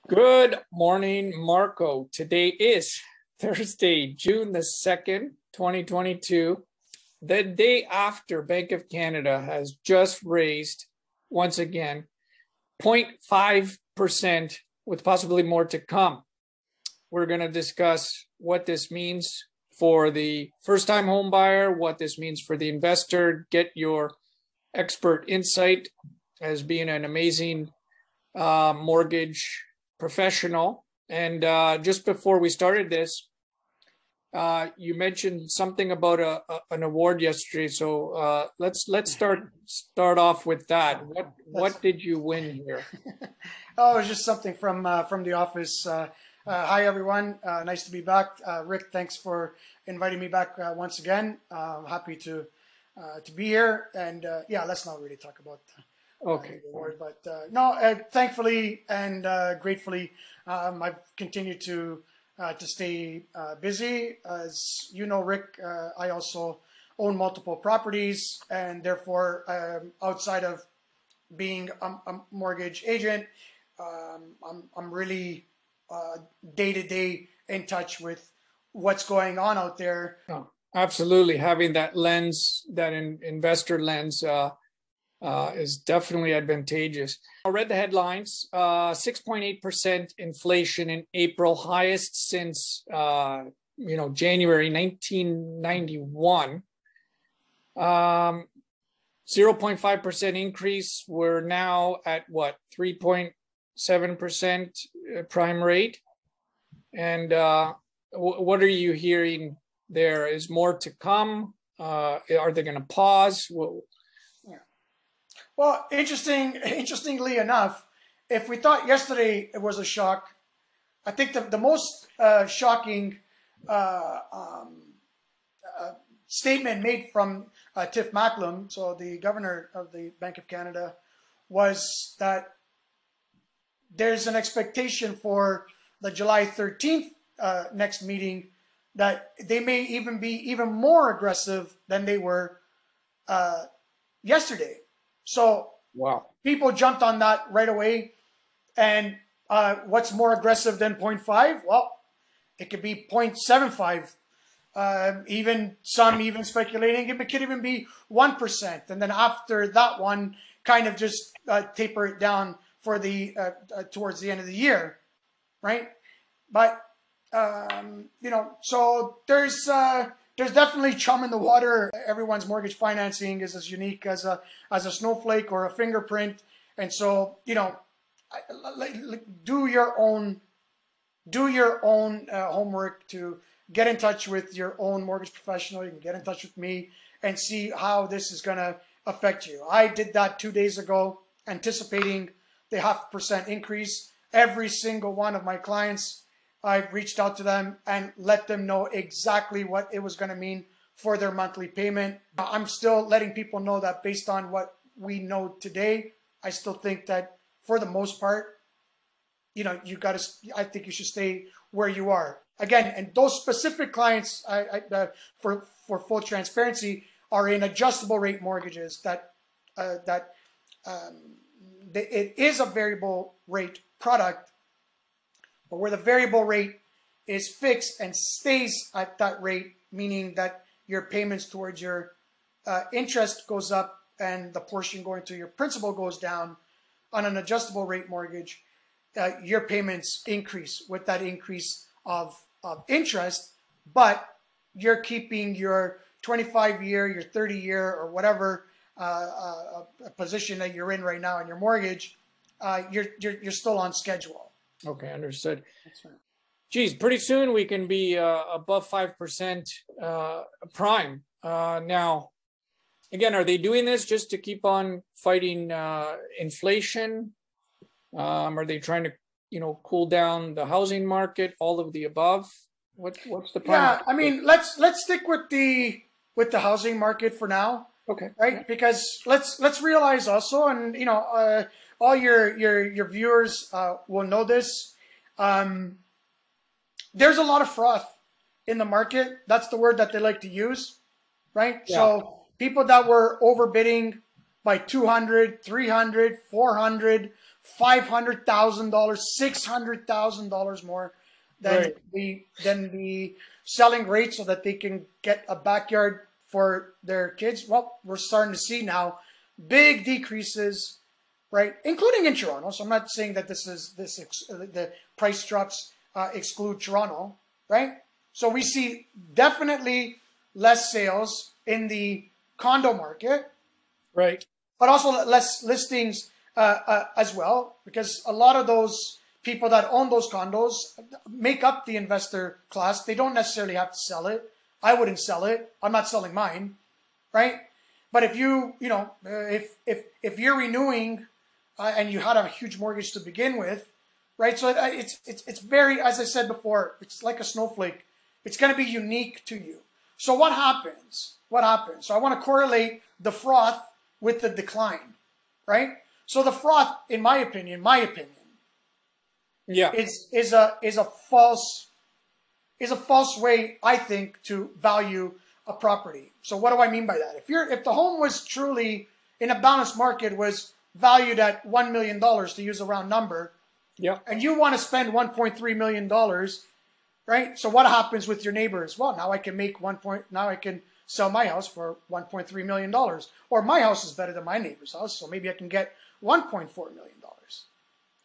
Good morning, Marco. Today is Thursday, June the 2nd, 2022, the day after Bank of Canada has just raised, once again, 0.5% with possibly more to come. We're going to discuss what this means for the first-time home buyer, what this means for the investor, get your expert insight as being an amazing mortgage professional. And just before we started this, you mentioned something about an award yesterday. So let's start off with that. What did you win here? Oh, it was just something from the office. Hi everyone, nice to be back. Rick, thanks for inviting me back once again. Happy to be here. And yeah, let's not really talk about Okay. the award, but no, thankfully and gratefully, I've continued to stay busy. As you know, Rick, I also own multiple properties, and therefore, outside of being a mortgage agent, I'm really day to day in touch with what's going on out there. Oh, absolutely. Having that lens, that investor lens, is definitely advantageous. I read the headlines. 6.8% inflation in April, highest since January 1991. 0.5% increase. We're now at what, 3.7% prime rate. And what are you hearing there? Is more to come? Are they going to pause? Well, interestingly enough, if we thought yesterday it was a shock, I think the most shocking statement made from Tiff Macklem, so the governor of the Bank of Canada, was that there's an expectation for the July 13th next meeting that they may even be even more aggressive than they were yesterday. So wow, people jumped on that right away. And what's more aggressive than 0.5? Well, it could be 0.75. Even speculating it could even be 1%. And then after that one, kind of just taper it down for the towards the end of the year, right? But so there's definitely chum in the water. Everyone's mortgage financing is as unique as a snowflake or a fingerprint, and so do your own homework to get in touch with your own mortgage professional. You can get in touch with me and see how this is going to affect you. I did that 2 days ago, anticipating the 0.5% increase. Every single one of my clients, I reached out to them and let them know exactly what it was going to mean for their monthly payment. I'm still letting people know that based on what we know today, I still think that for the most part, I think you should stay where you are. Again, and those specific clients, for full transparency, are in adjustable rate mortgages it is a variable rate product, but where the variable rate is fixed and stays at that rate, meaning that your payments towards your interest goes up and the portion going to your principal goes down. On an adjustable rate mortgage, your payments increase with that increase of interest, but you're keeping your 25-year, your 30-year, or whatever position that you're in right now in your mortgage. You're still on schedule. Okay, understood. That's right. Geez, pretty soon we can be above 5% prime. Now, again, are they doing this just to keep on fighting inflation? Are they trying to, cool down the housing market? All of the above. What's the prime? Yeah, I mean, let's stick with the housing market for now. Okay. Right, because let's realize also, and all your viewers will know this. There's a lot of froth in the market. That's the word that they like to use, right? Yeah. So people that were overbidding by 200, 300, 400, $500,000, $600,000 more than the selling rate, so that they can get a backyard for their kids. Well, we're starting to see now big decreases, right? Including in Toronto. So I'm not saying that the price drops exclude Toronto, right? So we see definitely less sales in the condo market, right? But also less listings as well, because a lot of those people that own those condos make up the investor class. They don't necessarily have to sell it. I wouldn't sell it. I'm not selling mine, right? But if if you're renewing and you had a huge mortgage to begin with, right? So it's very, as I said before, it's like a snowflake. It's going to be unique to you. So what happens? What happens? So I want to correlate the froth with the decline, right? So the froth, in my opinion, yeah, is a false way, I think, to value a property. So what do I mean by that? If the home was truly in a balanced market, was valued at $1 million, to use a round number, yeah, and you want to spend $1.3 million, right? So what happens with your neighbors? Well, now I can now I can sell my house for $1.3 million, or my house is better than my neighbor's house, so maybe I can get $1.4 million,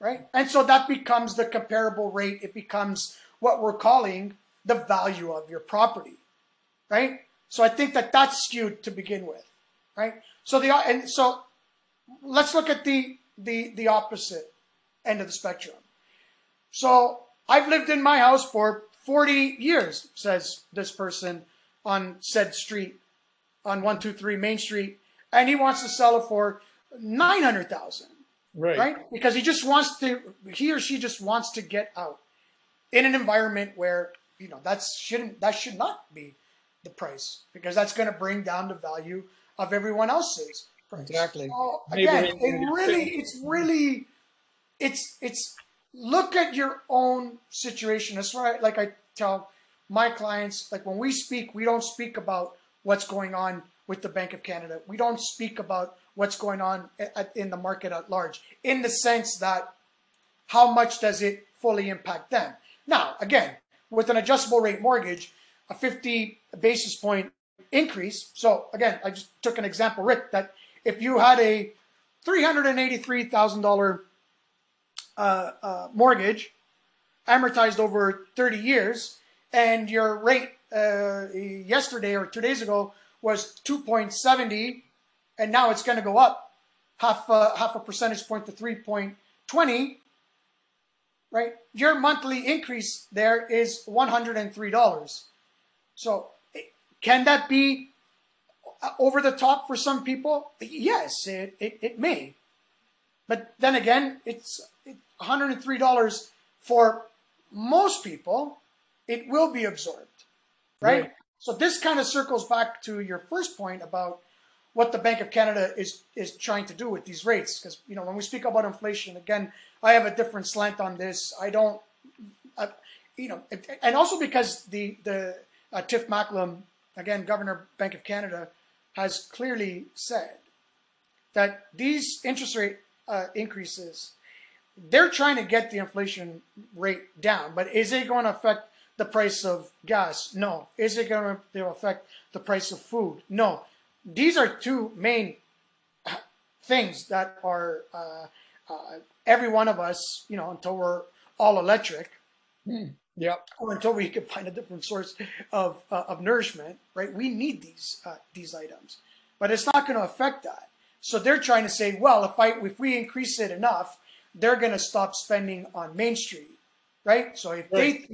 right? And so that becomes the comparable rate. It becomes what we're calling the value of your property, right? So I think that that's skewed to begin with, right? So let's look at the opposite end of the spectrum. So I've lived in my house for 40 years, says this person on said street, on 123 Main Street, and he wants to sell it for $900,000, right? Because he or she just wants to get out in an environment where that should not be the price, because that's going to bring down the value of everyone else's price. Exactly. So again, it's look at your own situation. That's right. Like I tell my clients, like when we speak, we don't speak about what's going on with the Bank of Canada. We don't speak about what's going on in the market at large, in the sense that how much does it fully impact them. Now, again, with an adjustable rate mortgage, a 50 basis point increase. So again, I just took an example, Rick, that if you had a $383,000 mortgage amortized over 30 years, and your rate yesterday or 2 days ago was 2.70, and now it's going to go up half a percentage point to 3.20, right? Your monthly increase there is $103. So can that be over the top for some people? Yes, it may. But then again, it's $103 for most people. It will be absorbed, right? So this kind of circles back to your first point about what the Bank of Canada is trying to do with these rates. Because when we speak about inflation, again, I have a different slant on this. I don't, and also because the Tiff Macklem, again, Governor, Bank of Canada, has clearly said that these interest rate increases, they're trying to get the inflation rate down. But is it going to affect the price of gas? No. Is it going to affect the price of food? No. These are two main things that are every one of us, until we're all electric, or until we can find a different source of nourishment, right? We need these items, but it's not going to affect that. So they're trying to say, well, if we increase it enough, they're going to stop spending on Main Street, right? So if they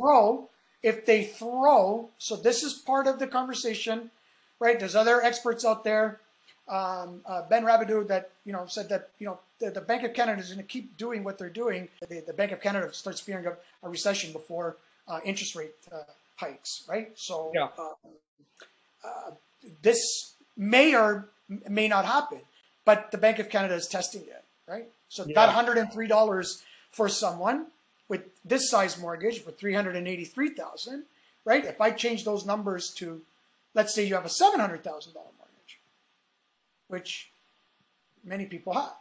throw, so this is part of the conversation, right? There's other experts out there, Ben Rabideau, that said that the Bank of Canada is going to keep doing what they're doing. The Bank of Canada starts fearing a recession before interest rate hikes, right? So this may or may not happen, but the Bank of Canada is testing it, right? So that $103 for someone with this size mortgage for $383,000, right? If I change those numbers to, let's say you have a $700,000 mortgage, which many people have,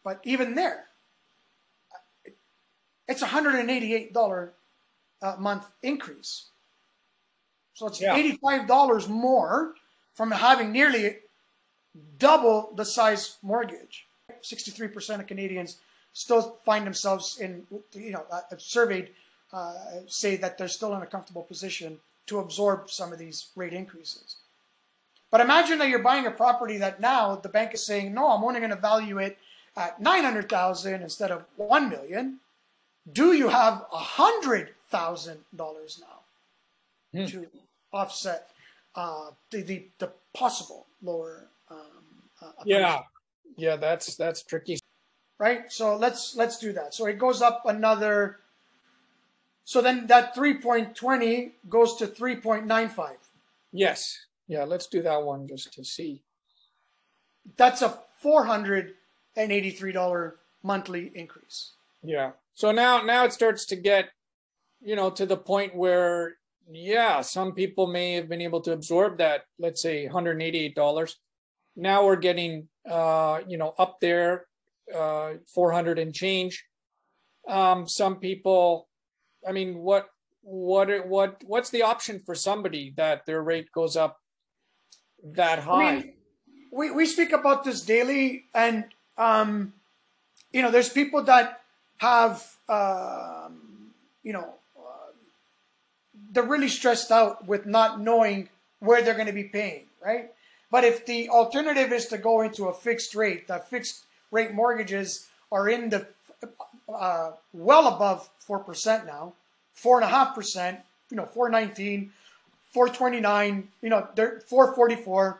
But even there, it's $188 a month increase. So it's $85 more from having nearly double the size mortgage. 63% of Canadians still find themselves in, surveyed say that they're still in a comfortable position to absorb some of these rate increases. But imagine that you're buying a property that now the bank is saying, no, I'm only going to value it at $900,000 instead of $1 million. Do you have $100,000 now to offset the possible lower? Yeah, that's tricky, right? So let's do that. So it goes up another. So then that 3.20 goes to 3.95. Yes. Yeah, let's do that one just to see. That's a $483 monthly increase. Yeah. So now it starts to get, to the point where, some people may have been able to absorb that, let's say $188. Now we're getting, up there, 400 and change. Some people, I mean, what's the option for somebody that their rate goes up that high? I mean, we speak about this daily, and there's people that have they're really stressed out with not knowing where they're going to be paying, right? But if the alternative is to go into a fixed rate, the fixed rate mortgages are in the well above 4% now, 4.5%, 4.19, 4.29, they're 4.44.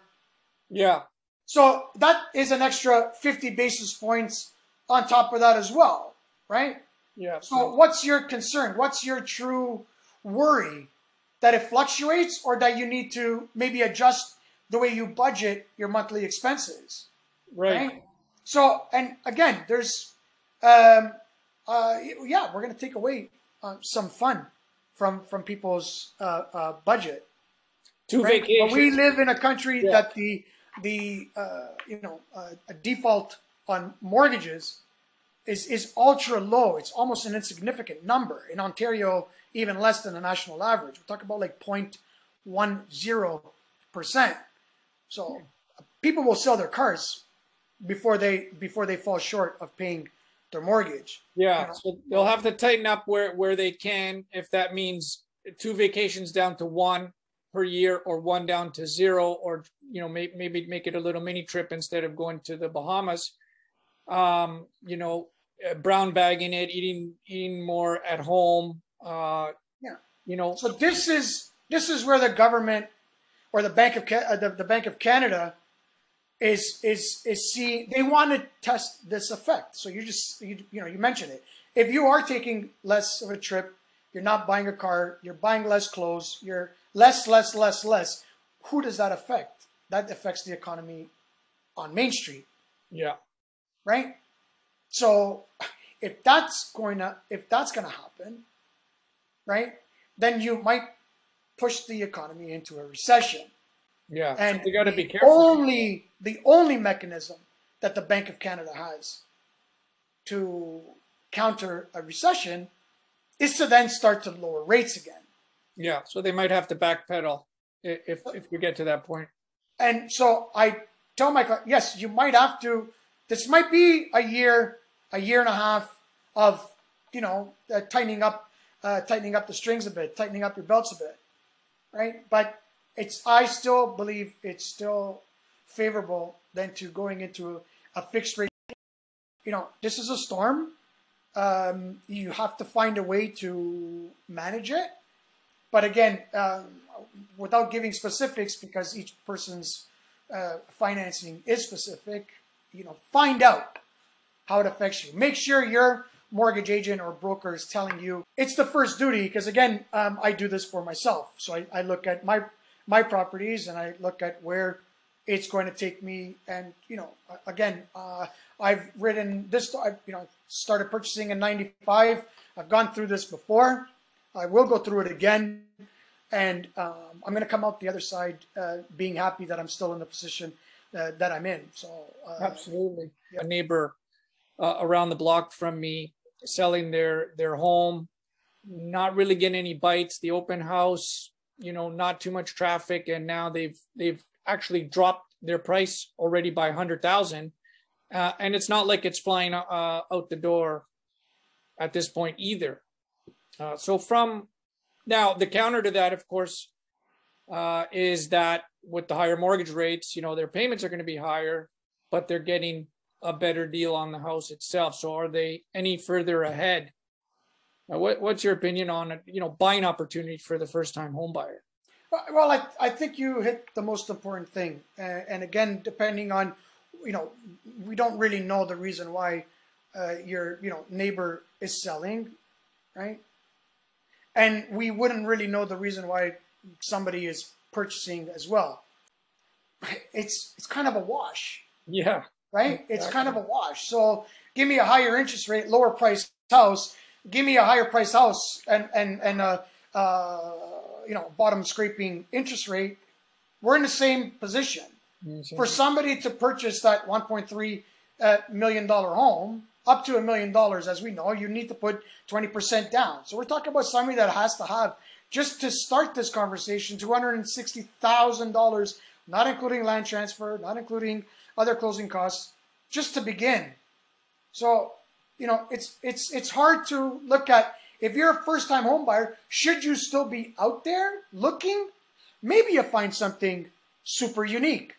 Yeah. So that is an extra 50 basis points on top of that as well, right? Yeah. So what's your concern? What's your true worry? That it fluctuates, or that you need to maybe adjust the way you budget your monthly expenses? Right. So, and again, there's, we're going to take away some fun from people's budget. Two right? vacations. But we live in a country that the a default on mortgages is ultra low. It's almost an insignificant number. In Ontario, even less than the national average. We talk about like 0.10%. So people will sell their cars before they fall short of paying their mortgage. Yeah, so they'll have to tighten up where they can. If that means 2 vacations down to 1 per year, or 1 down to 0, or maybe make it a little mini trip instead of going to the Bahamas. Brown bagging it, eating more at home. So this is where the government or the Bank of Canada is seeing. They want to test this effect. So you mentioned it. If you are taking less of a trip, you're not buying a car, you're buying less clothes, you're less. Who does that affect? That affects the economy on Main Street. Yeah. Right. So if that's gonna happen, right, then you might push the economy into a recession. Yeah, and so you got to be careful. The only mechanism that the Bank of Canada has to counter a recession is to then start to lower rates again. Yeah, so they might have to backpedal if we get to that point. And so I tell my client, yes, you might have to. This might be a year and a half of tightening up the strings a bit, tightening up your belts a bit, right? But I still believe it's still favorable than to going into a fixed rate. This is a storm. You have to find a way to manage it. But again, without giving specifics, because each person's financing is specific, find out how it affects you. Make sure your mortgage agent or broker is telling you. It's the first duty, because again, I do this for myself. So I look at my properties and I look at where it's going to take me. And again, I've written this. I started purchasing in '95. I've gone through this before. I will go through it again, and I'm going to come out the other side being happy that I'm still in the position that I'm in. So absolutely, yeah. A neighbor around the block from me selling their home, not really getting any bites. The open house, not too much traffic, and now they've actually dropped their price already by 100,000, and it's not like it's flying out the door at this point either. So from now, the counter to that, of course, is that with the higher mortgage rates, their payments are going to be higher, but they're getting a better deal on the house itself. So are they any further ahead? What's your opinion on buying opportunity for the first-time home buyer? Well, I think you hit the most important thing. And again, depending on, we don't really know the reason why your neighbor is selling, right? And we wouldn't really know the reason why somebody is purchasing as well. It's kind of a wash. Yeah. Right? Exactly. It's kind of a wash. So give me a higher interest rate, lower price house. Give me a higher price house and a bottom scraping interest rate. We're in the same position. Mm-hmm. For somebody to purchase that $1.3 million home, up to $1 million, as we know, you need to put 20% down. So we're talking about somebody that has to have, just to start this conversation, $260,000, not including land transfer, not including other closing costs, just to begin. So, it's hard to look at. If you're a first-time home buyer, should you still be out there looking? Maybe you find something super unique.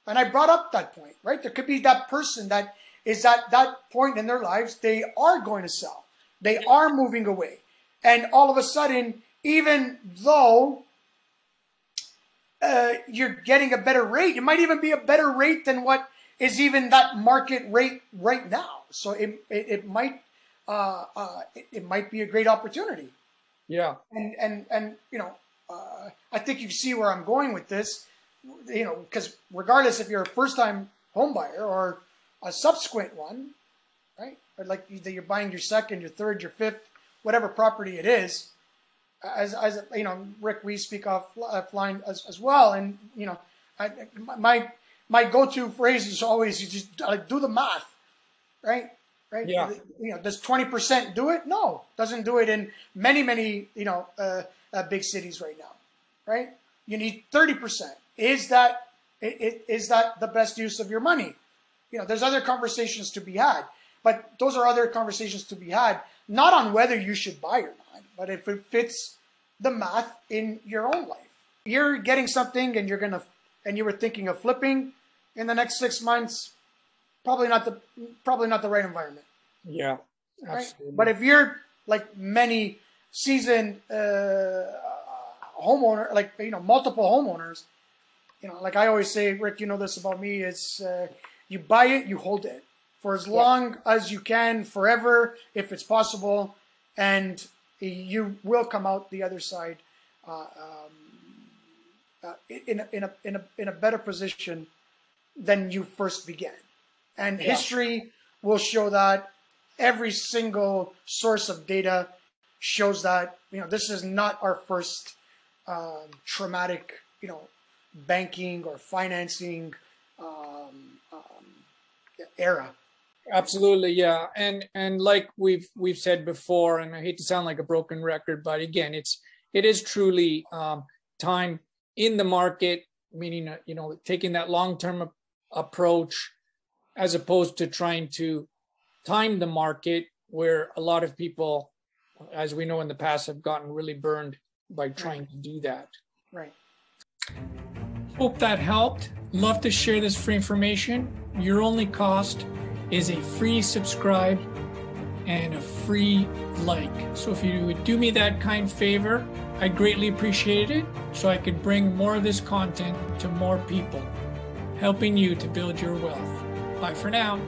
And I brought up that point, right? There could be that person that is at that point in their lives, they are going to sell. They are moving away. And all of a sudden, even though you're getting a better rate, it might even be a better rate than what is even that market rate right now. So it might be a great opportunity. Yeah. And I think you see where I'm going with this, because regardless if you're a first-time home buyer or a subsequent one, right? Or like you're buying your second, your third, your fifth, whatever property it is. As Rick, we speak offline as well, and my go-to phrase is always, you just do the math, right? Right? Yeah. Does 20% do it? No, doesn't do it in many big cities right now, right? You need 30%. Is that the best use of your money? There's other conversations to be had, but those are other conversations to be had, not on whether you should buy or not, but if it fits the math in your own life. You're getting something and you were thinking of flipping in the next 6 months, probably not the right environment. Yeah, absolutely. Right? But if you're like many seasoned homeowner, like multiple homeowners, like I always say, Rick, this about me, is you buy it, you hold it for as long as you can, forever, if it's possible, and you will come out the other side in a better position than you first began. And history will show that. Every single source of data shows that. This is not our first traumatic, banking or financing era. Absolutely, yeah, and like we've said before, and I hate to sound like a broken record, but again, it is truly time in the market, meaning taking that long-term approach as opposed to trying to time the market, where a lot of people, as we know in the past, have gotten really burned by trying to do that. Right. Hope that helped. Love to share this free information. Your only cost is a free subscribe and a free like. So if you would do me that kind favor, I'd greatly appreciate it, so I could bring more of this content to more people, helping you to build your wealth. Bye for now.